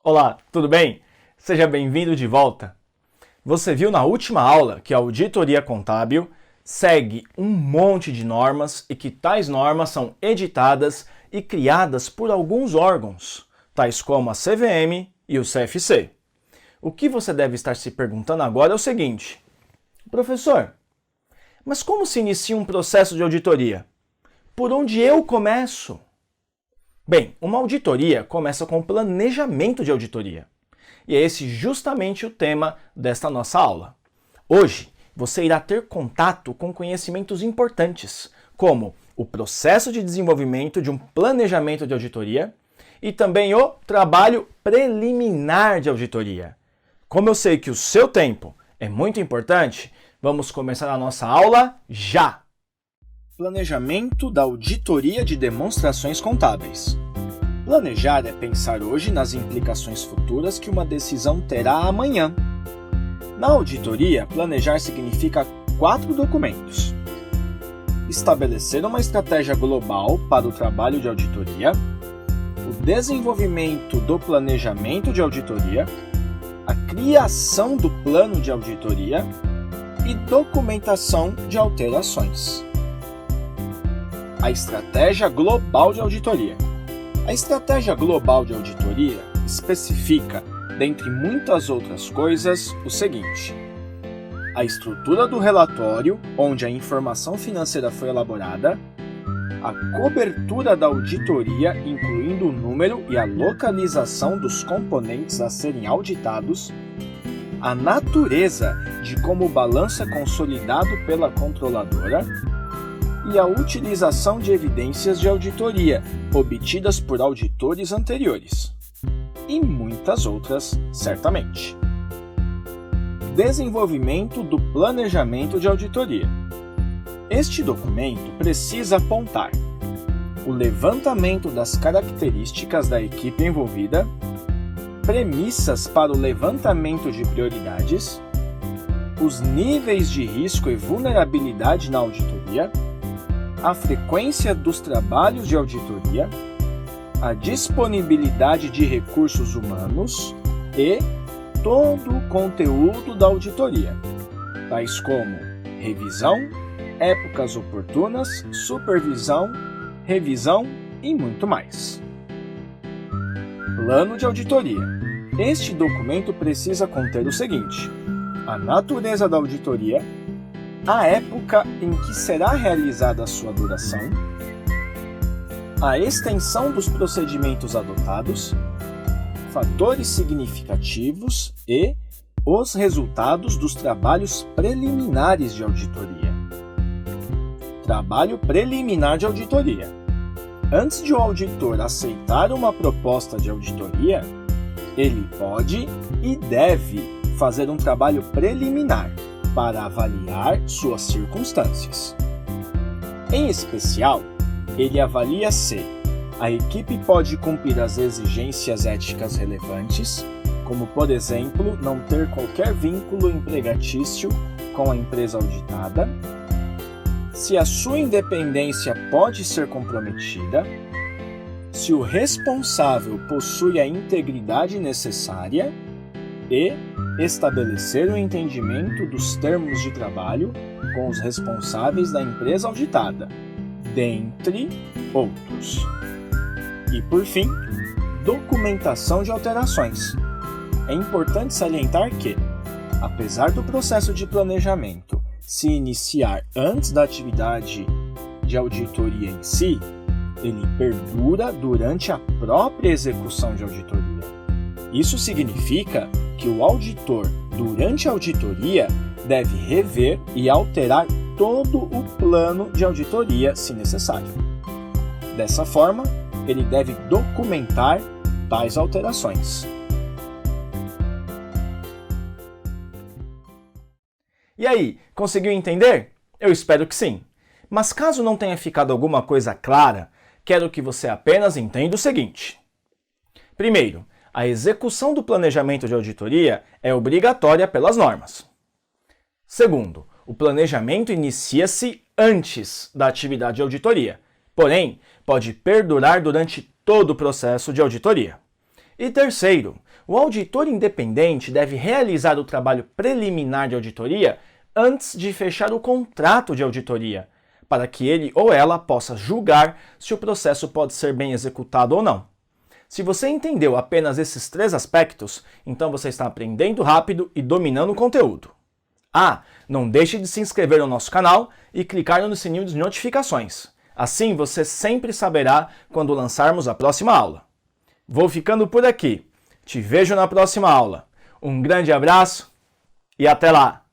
Olá, tudo bem? Seja bem-vindo de volta. Você viu na última aula que a auditoria contábil segue um monte de normas e que tais normas são editadas e criadas por alguns órgãos, tais como a CVM e o CFC. O que você deve estar se perguntando agora é o seguinte: professor, mas como se inicia um processo de auditoria? Por onde eu começo? Bem, uma auditoria começa com o planejamento de auditoria. E é esse justamente o tema desta nossa aula. Hoje, você irá ter contato com conhecimentos importantes, como o processo de desenvolvimento de um planejamento de auditoria e também o trabalho preliminar de auditoria. Como eu sei que o seu tempo é muito importante, vamos começar a nossa aula já! Planejamento da auditoria de demonstrações contábeis. Planejar é pensar hoje nas implicações futuras que uma decisão terá amanhã. Na auditoria, planejar significa 4 documentos: estabelecer uma estratégia global para o trabalho de auditoria, o desenvolvimento do planejamento de auditoria, a criação do plano de auditoria e documentação de alterações. A estratégia global de auditoria. A estratégia global de auditoria especifica, dentre muitas outras coisas, o seguinte: a estrutura do relatório, onde a informação financeira foi elaborada, a cobertura da auditoria, incluindo o número e a localização dos componentes a serem auditados, a natureza de como o balanço é consolidado pela controladora, e a utilização de evidências de auditoria obtidas por auditores anteriores. E muitas outras, certamente. Desenvolvimento do planejamento de auditoria. Este documento precisa apontar o levantamento das características da equipe envolvida, premissas para o levantamento de prioridades, os níveis de risco e vulnerabilidade na auditoria, a frequência dos trabalhos de auditoria, a disponibilidade de recursos humanos e todo o conteúdo da auditoria, tais como revisão, épocas oportunas, supervisão, revisão e muito mais. Plano de auditoria. Este documento precisa conter o seguinte: a natureza da auditoria, a época em que será realizada a sua duração, a extensão dos procedimentos adotados, fatores significativos e os resultados dos trabalhos preliminares de auditoria. Trabalho preliminar de auditoria. Antes de o auditor aceitar uma proposta de auditoria, ele pode e deve fazer um trabalho preliminar para avaliar suas circunstâncias. Em especial, ele avalia se a equipe pode cumprir as exigências éticas relevantes, como, por exemplo, não ter qualquer vínculo empregatício com a empresa auditada, se a sua independência pode ser comprometida, se o responsável possui a integridade necessária e estabelecer o entendimento dos termos de trabalho com os responsáveis da empresa auditada, dentre outros. E, por fim, documentação de alterações. É importante salientar que, apesar do processo de planejamento se iniciar antes da atividade de auditoria em si, ele perdura durante a própria execução de auditoria. Isso significa que o auditor, durante a auditoria, deve rever e alterar todo o plano de auditoria, se necessário. Dessa forma, ele deve documentar tais alterações. E aí, conseguiu entender? Eu espero que sim. Mas caso não tenha ficado alguma coisa clara, quero que você apenas entenda o seguinte. Primeiro, a execução do planejamento de auditoria é obrigatória pelas normas. Segundo, o planejamento inicia-se antes da atividade de auditoria, porém, pode perdurar durante todo o processo de auditoria. E terceiro, o auditor independente deve realizar o trabalho preliminar de auditoria antes de fechar o contrato de auditoria, para que ele ou ela possa julgar se o processo pode ser bem executado ou não. Se você entendeu apenas esses 3 aspectos, então você está aprendendo rápido e dominando o conteúdo. Não deixe de se inscrever no nosso canal e clicar no sininho de notificações. Assim você sempre saberá quando lançarmos a próxima aula. Vou ficando por aqui. Te vejo na próxima aula. Um grande abraço e até lá!